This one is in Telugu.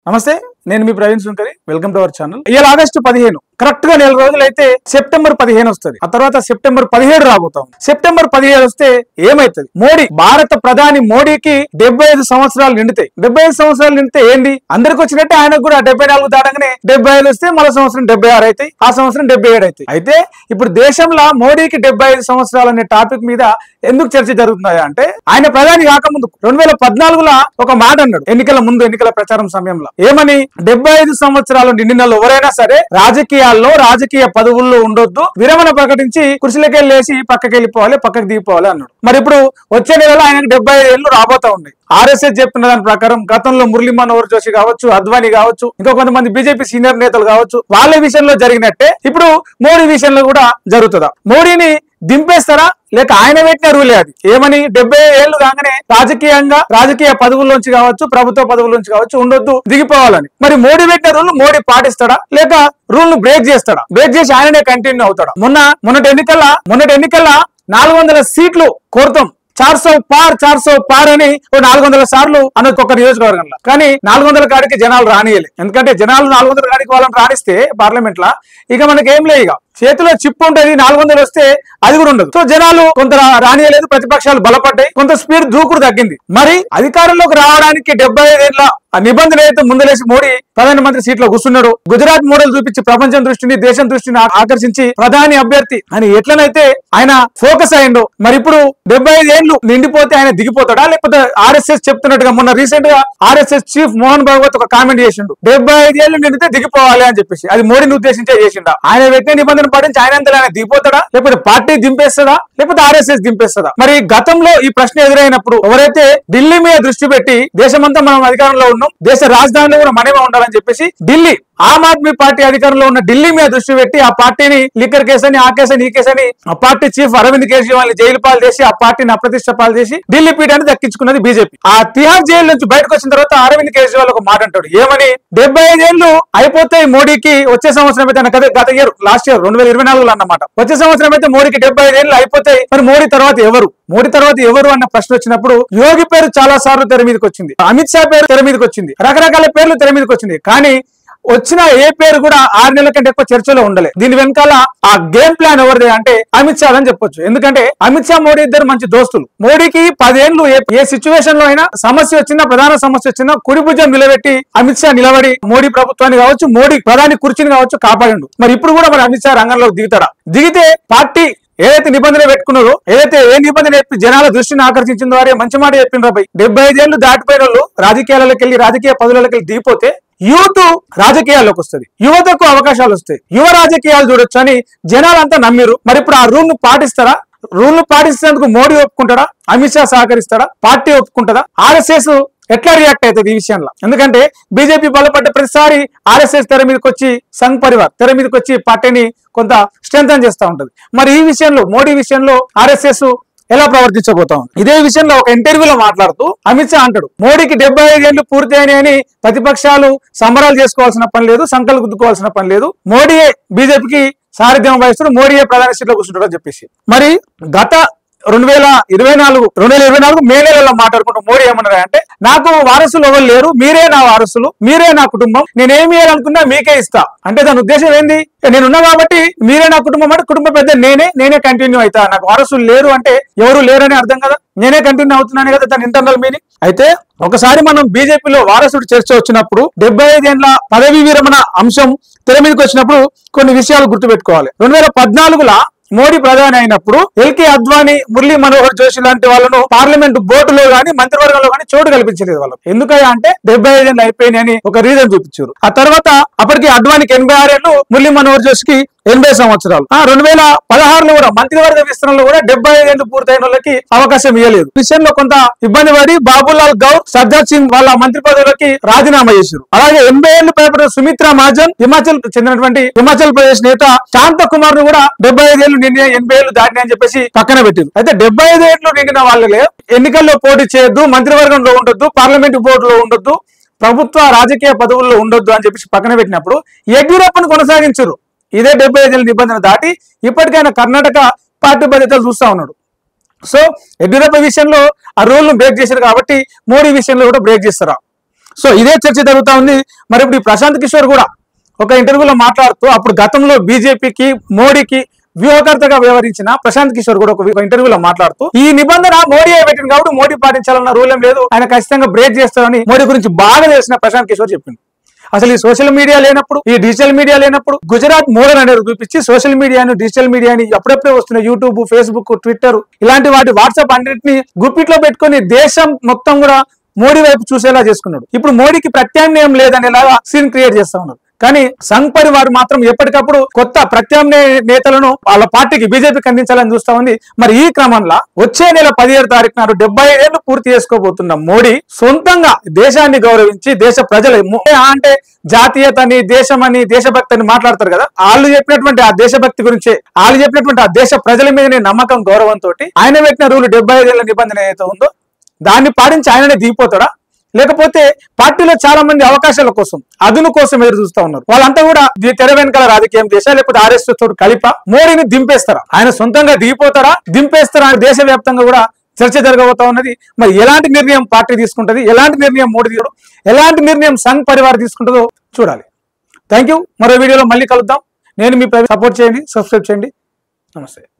నమస్తే, నేను మీ ప్రవీణ్ సుంకరి. Welcome to our channel. ఇవాళ ఆగస్టు 15 కరెక్ట్ గా 4 రోజులైతే సెప్టెంబర్ 15 వస్తుంది. ఆ తర్వాత సెప్టెంబర్ 17 రాబోతాం. సెప్టెంబర్ 17 వస్తే ఏమైతుంది? మోడీ, భారత ప్రధాని మోడీకి 75 సంవత్సరాలు నిండుతాయి. 75 సంవత్సరాలు నిండితే ఏంది? అందరికి వచ్చినట్టే ఆయనకు కూడా 74 దాటంగానే 75 వస్తే మళ్ళీ సంవత్సరం 76 అవుతాయి, ఆ సంవత్సరం 77 అవుతాయి. అయితే ఇప్పుడు దేశంలో మోడీకి 75 సంవత్సరాలు అనే టాపిక్ మీద ఎందుకు చర్చ జరుగుతున్నాయా అంటే, ఆయన ప్రధాని కాకముందు 2014లో ఒక మాట అన్నాడు. ఎన్నికల ముందు, ఎన్నికల ప్రచారం సమయంలో ఏమని? 75 సంవత్సరాలు నిండిన ఎవరైనా సరే రాజకీయ పదవుల్లో ఉండొద్దు, విరమణ ప్రకటించి కృషిలోకెళ్ళేసి పక్కకి వెళ్ళిపోవాలి, పక్కకి దిగిపోవాలి అన్నాడు. మరి ఇప్పుడు వచ్చే నెలలో ఆయనకు 75 ఏళ్ళు రాబోతా ఉన్నాయి. ఆర్ఎస్ఎస్ చెప్తున్న దాని ప్రకారం గతంలో మురళీ మనోహర్ జోషి కావచ్చు, అద్వానీ కావచ్చు, ఇంకా కొంతమంది బీజేపీ సీనియర్ నేతలు కావచ్చు, వాళ్ళ విషయంలో జరిగినట్టే ఇప్పుడు మోడీ విషయంలో కూడా జరుగుతుందా? మోడీని దింపేస్తారా లేక ఆయన పెట్టిన రూలే అది? ఏమని? 70 ఏళ్లు కాగానే రాజకీయ పదవుల్లోంచి కావచ్చు, ప్రభుత్వ పదవుల్లోంచి కావచ్చు ఉండొద్దు, దిగిపోవాలని. మరి మోడీ పెట్టిన రూల్ మోడీ పాటిస్తాడా లేక రూల్ ను బ్రేక్ చేస్తాడా? బ్రేక్ చేసి ఆయననే కంటిన్యూ అవుతాడా? మొన్నటి ఎన్నికల్లో 400 సీట్లు కోరుతాం, 400 పార్ అని 400 సార్లు అనొచ్చు ఒక్క నియోజకవర్గంలో. కానీ 400 కాడికి జనాలు రానియలే. ఎందుకంటే జనాలు 400 కాడికి వాళ్ళని రాణిస్తే పార్లమెంట్ లా ఇక మనకేం లే, ఇక చేతిలో చిప్పు ఉంటుంది. 400 వస్తే అది కూడా ఉండదు. సో జనాలు కొంత రానియలేదు, ప్రతిపక్షాలు బలపడ్డాయి, కొంత స్పీడ్ దూకుడు తగ్గింది. మరి అధికారంలోకి రావడానికి 75 ఏళ్ల నిబంధన అయితే ముందలేసి మోడీ ప్రధానమంత్రి సీట్లో కూర్చున్నాడు. గుజరాత్ మోడల్ చూపించి ప్రపంచం దృష్టిని, దేశం దృష్టిని ఆకర్షించి ప్రధాని అభ్యర్థి అని ఎట్లనైతే ఆయన ఫోకస్ అయ్యిండు. మరి ఇప్పుడు 75 ఏళ్లు నిండిపోతే ఆయన దిగిపోతాడా లేకపోతే ఆర్ఎస్ఎస్ చెప్తున్నట్టుగా మొన్న రీసెంట్ గా ఆర్ఎస్ఎస్ చీఫ్ మోహన్ భాగవత్ ఒక కామెంట్ చేసిండు, 75 ఏళ్లు నిండితే దిగిపోవాలి అని చెప్పేసి. అది మోడీని ఉద్దేశించే చేసిండా? ఆయన పెట్టిన నిబంధన పాటించి ఆయన అంతా ఆయన దిగిపోతాడా లేకపోతే పార్టీ దింపేస్తుందా లేకపోతే ఆర్ఎస్ఎస్ దింపేస్తుందా? మరి గతంలో ఈ ప్రశ్న ఎదురైనప్పుడు ఎవరైతే ఢిల్లీ మీద దృష్టి పెట్టి దేశమంతా మనం అధికారంలో ఉన్నాం, దేశ రాజధానిలో కూడా మనమే ఉండాలని చెప్పేసి ఢిల్లీ ఆమ్ ఆద్మీ పార్టీ అధికారంలో ఉన్న ఢిల్లీ మీద దృష్టి పెట్టి ఆ పార్టీని లిక్కర్ కేసు అని, ఆ కేసు అని, ఈ కేసు అని ఆ party chief Arvind Kejriwal jail పాలు చేసి ఆ పార్టీని అప్రతిష్ట పాలు చేసి ఢిల్లీ పీఠాన్ని దక్కించుకున్నది బీజేపీ. ఆ తిహార్ జైలు నుంచి బయటకు వచ్చిన తర్వాత అరవింద్ కేజ్రీవాల్ ఒక మాట అంటాడు, ఏమని? 75 ఏళ్లు అయిపోతాయి మోడీకి వచ్చే సంవత్సరం అయితే, గత ఇయర్ లాస్ట్ ఇయర్ 2024 అన్నమాట. వచ్చే సంవత్సరం అయితే మోడీకి 75 ఏళ్లు అయిపోతాయి. మరి మోడీ తర్వాత ఎవరు అన్న ప్రశ్న వచ్చినప్పుడు యోగి పేరు చాలా సార్లు తెర మీదకి వచ్చింది, అమిత్ షా పేరు తెర మీదకి వచ్చింది, రకరకాల పేర్లు తెర మీదకి వచ్చింది. కానీ వచ్చిన ఏ పేరు కూడా 6 నెలల కంటే ఎక్కువ చర్చలో ఉండలే. దీని వెనకాల ఆ గేమ్ ప్లాన్ ఎవరిదే అంటే అమిత్ షా అని చెప్పొచ్చు. ఎందుకంటే అమిత్ షా మోడీ ఇద్దరు మంచి దోస్తులు. మోడీకి 10 ఏళ్లు ఏ సిచ్యువేషన్ లో అయినా సమస్య వచ్చినా, ప్రధాన సమస్య వచ్చినా కుడి భుజం నిలబెట్టి అమిత్ షా నిలబడి మోడీ ప్రభుత్వాన్ని కావచ్చు, మోడీ ప్రధాని కుర్చీని కావచ్చు కాపాడిండు. మరి ఇప్పుడు కూడా మరి అమిత్ షా రంగంలోకి దిగుతాడా? దిగితే పార్టీ ఏదైతే నిబంధన పెట్టుకున్నారో, ఏదైతే ఏ నిబంధన చెప్పి జనాల దృష్టిని ఆకర్షించిందో వారే మంచి మాట చెప్పిండ్రు. 75 ఏళ్లు దాటిపోయిన వాళ్ళు రాజకీయాలలోకి వెళ్ళి, రాజకీయ పదవులకి వెళ్ళి దిగిపోతే యూత్ రాజకీయాల్లోకి వస్తుంది, యువతకు అవకాశాలు వస్తాయి, యువ రాజకీయాలు చూడొచ్చు అని జనాలంతా నమ్మిరు. మరి ఇప్పుడు ఆ రూల్ ను పాటిస్తారా? రూల్ ను పాటిస్తేందుకు మోడీ ఒప్పుకుంటాడా? అమిత్ షా సహకరిస్తాడా? పార్టీ ఒప్పుకుంటారా? ఆర్ఎస్ఎస్ ఎట్లా రియాక్ట్ అవుతుంది ఈ విషయంలో? ఎందుకంటే బీజేపీ బలపడ్డ ప్రతిసారి ఆర్ఎస్ఎస్ తెర మీదకి వచ్చి, సంఘ్ పరివార్ తెర మీదకి వచ్చి పార్టీని కొంత స్ట్రెంథన్ చేస్తూ ఉంటది. మరి ఈ విషయంలో, మోడీ విషయంలో ఆర్ఎస్ఎస్ ఎలా ప్రవర్తించబోతాం? ఇదే విషయంలో ఒక ఇంటర్వ్యూలో మాట్లాడుతూ అమిత్ షా అంటాడు, మోడీకి 75 ఏళ్లు పూర్తయినాయని ప్రతిపక్షాలు సంబరాలు చేసుకోవాల్సిన పని లేదు, సంకలు గుద్దుకోవాల్సిన పని లేదు, మోడీయే బీజేపీకి సారథ్యం వహిస్తుడు, మోడీయే ప్రధాన సీట్లో కూర్చుంటాడు అని చెప్పేసి. మరి గత 2024 మే నెలలో మాట్లాడుకుంటూ మోడీ ఏమన్నారు అంటే, నాకు వారసులు ఎవరు లేరు, మీరే నా వారసులు, మీరే నా కుటుంబం, నేనేమి చేయాలనుకున్నా మీకే ఇస్తా. అంటే దాని ఉద్దేశం ఏంది? నేనున్నా కాబట్టి మీరే నా కుటుంబం అంటే కుటుంబ పెద్ద నేనే కంటిన్యూ అవుతా, నాకు వారసులు లేరు అంటే ఎవరు లేరని అర్థం కదా, నేనే కంటిన్యూ అవుతున్నాను కదా దాని ఇంటర్నల్ మీనింగ్. అయితే ఒకసారి మనం బీజేపీలో వారసుడు చర్చ వచ్చినప్పుడు 75 ఏళ్ల పదవీ విరమణ అంశం తెర మీదకి వచ్చినప్పుడు కొన్ని విషయాలు గుర్తుపెట్టుకోవాలి. 2014లో మోడీ ప్రధాని అయినప్పుడు ఎల్కే అద్వానీ, మురళీ మనోహర్ జోషి లాంటి వాళ్ళను పార్లమెంట్ బోర్డులో గానీ మంత్రివర్గంలో గానీ చోటు కల్పించలేదు వాళ్ళు. ఎందుకయ్యా అంటే 75 ఏళ్ళు అయిపోయినాయి అని ఒక రీజన్ చూపించారు. ఆ తర్వాత అప్పటికి అద్వానికి 86 ఏళ్ళు, మురళీ మనోహర్ జోషికి 80 సంవత్సరాలు. 2016లో కూడా మంత్రివర్గ విస్తరణలో కూడా 75 ఏళ్లు పూర్తయిన వాళ్ళకి అవకాశం ఇవ్వలేదు. విషయంలో కొంత ఇబ్బంది పడి బాబులాల్ గౌర్, సర్దార్ సింగ్ వాళ్ళ మంత్రి పదవులకి రాజీనామా చేశారు. అలాగే 80 ఏళ్లు పైబడిన సుమిత్రా మహాజన్, చెందినటువంటి హిమాచల్ ప్రదేశ్ నేత శాంత కుమార్ ను కూడా 75 ఏళ్లు నిండిన, 80 ఏళ్లు దాటినాయి అని చెప్పేసి పక్కన పెట్టింది. అయితే 75 ఏళ్లు నిండిన వాళ్ళే ఎన్నికల్లో పోటీ చేయొద్దు, మంత్రివర్గంలో ఉండొద్దు, పార్లమెంటు బోర్డులో ఉండొద్దు, ప్రభుత్వ రాజకీయ పదవుల్లో ఉండొద్దు అని చెప్పేసి పక్కన పెట్టినప్పుడు యడ్యూరప్పను కొనసాగించరు. ఇదే 75 ఏళ్ళ నిబంధన దాటి ఇప్పటికైనా కర్ణాటక పార్టీ బాధ్యతలు చూస్తా ఉన్నాడు. సో యడ్యూరప్ప విషయంలో ఆ రూల్ ను బ్రేక్ చేశారు కాబట్టి మోడీ విషయంలో కూడా బ్రేక్ చేస్తారా? సో ఇదే చర్చ జరుగుతా ఉంది. మరి ఇప్పుడు ఈ ప్రశాంత్ కిషోర్ కూడా ఒక ఇంటర్వ్యూలో మాట్లాడుతూ అప్పుడు గతంలో బీజేపీకి మోడీకి వ్యూహకర్తగా వ్యవహరించిన ప్రశాంత్ కిషోర్ కూడా ఒక ఇంటర్వ్యూలో మాట్లాడుతూ ఈ నిబంధన మోడీ పెట్టింది కాబట్టి మోడీ పాటించాలన్న రూల్ ఏం లేదు, ఆయన ఖచ్చితంగా బ్రేక్ చేస్తారని మోడీ గురించి బాగా తెలిసిన ప్రశాంత్ కిషోర్ చెప్పింది. అసలు ఈ సోషల్ మీడియా లేనప్పుడు, ఈ డిజిటల్ మీడియా లేనప్పుడు గుజరాత్ మోడల్ అనేది చూపించి సోషల్ మీడియాను, డిజిటల్ మీడియాని అప్పుడప్పుడే వస్తున్న యూట్యూబ్, ఫేస్బుక్, ట్విట్టర్ ఇలాంటి వాటి వాట్సాప్ అన్నింటినీ గుప్పిట్లో పెట్టుకుని దేశం మొత్తం కూడా మోడీ వైపు చూసేలా చేసుకున్నాడు. ఇప్పుడు మోడీకి ప్రత్యామ్నాయం లేదనేలాగా సీన్ క్రియేట్ చేస్తా ఉన్నారు. కానీ సంఘ్ పరివార్ మాత్రం ఎప్పటికప్పుడు కొత్త ప్రత్యామ్నాయ నేతలను వాళ్ళ పార్టీకి బీజేపీకి అందించాలని చూస్తా ఉంది. మరి ఈ క్రమంలో వచ్చే నెల 17 తారీఖు నాడు 75 ఏళ్లు పూర్తి చేసుకోబోతున్న మోడీ సొంతంగా దేశాన్ని గౌరవించి దేశ ప్రజలు అంటే జాతీయతని, దేశమని, దేశభక్తి అని మాట్లాడతారు కదా, వాళ్ళు చెప్పినటువంటి ఆ దేశభక్తి గురించి, వాళ్ళు చెప్పినటువంటి ఆ దేశ ప్రజల మీదనే నమ్మకం, గౌరవంతో ఆయన పెట్టిన రూల్ 75 ఏళ్ల నిబంధన ఏదైతే ఉందో దాన్ని పాటించి ఆయననే దిగిపోతాడా, లేకపోతే పార్టీలో చాలా మంది అవకాశాల కోసం, అదును కోసం ఎదురు చూస్తా ఉన్నారు. వాళ్ళంతా కూడా తెర వెనకాల రాజకీయం చేశా, లేకపోతే ఆర్ఎస్ఎస్ తోటి కలిప మోడీని దింపేస్తారా, ఆయన సొంతంగా దిగిపోతారా, దింపేస్తారా అని దేశవ్యాప్తంగా కూడా చర్చ జరగబోతా ఉన్నది. మరి ఎలాంటి నిర్ణయం పార్టీ తీసుకుంటది, ఎలాంటి నిర్ణయం మోడీ తీయడం, ఎలాంటి నిర్ణయం సంఘ్ పరివార్ తీసుకుంటుందో చూడాలి. Thank you. మరో వీడియోలో మళ్ళీ కలుద్దాం. నేను మీ సపోర్ట్ చేయండి, సబ్స్క్రైబ్ చేయండి. నమస్తే.